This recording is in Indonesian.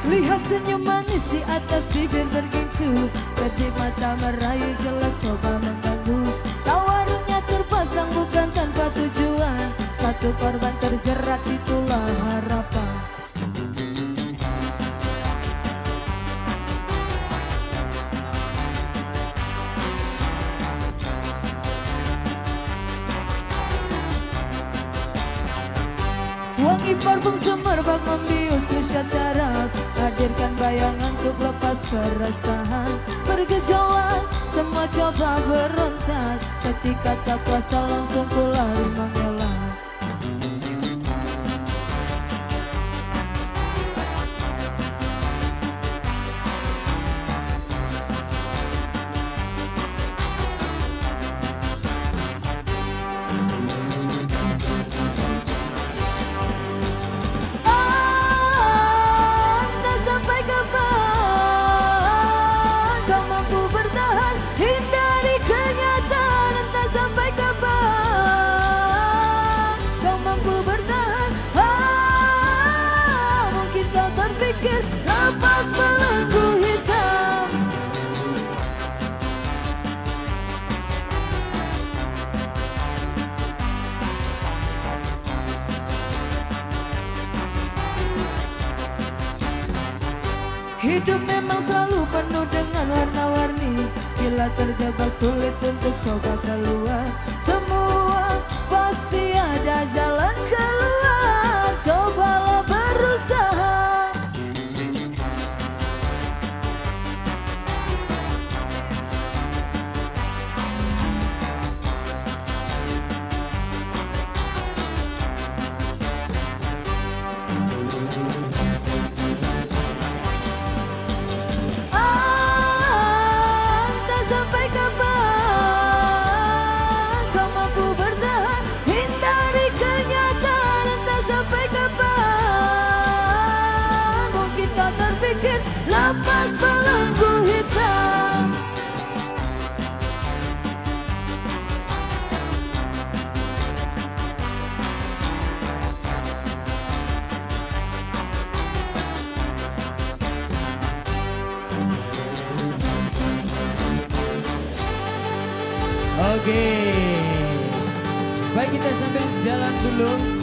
Lihat senyum manis di atas bibir bergincu, kedip mata merayu jelas coba mengganggu. Tawarannya terpasang bukan tanpa tujuan, satu korban terjerat itulah harapan. Wangi parfum semerbak membius pusat syaraf, hadirkan bayangan untuk lepas keresahan. Bergejolak, semua coba berontak, ketika tak kuasa langsung ku lari mengelak. Lepas belenggu hitam, hidup memang selalu penuh dengan warna-warni. Bila terjebak sulit untuk coba keluar, semua pasti ada jalan keluar. Cobalah berusaha. Lepas belenggu hitam, Oke, baik kita sambil jalan dulu.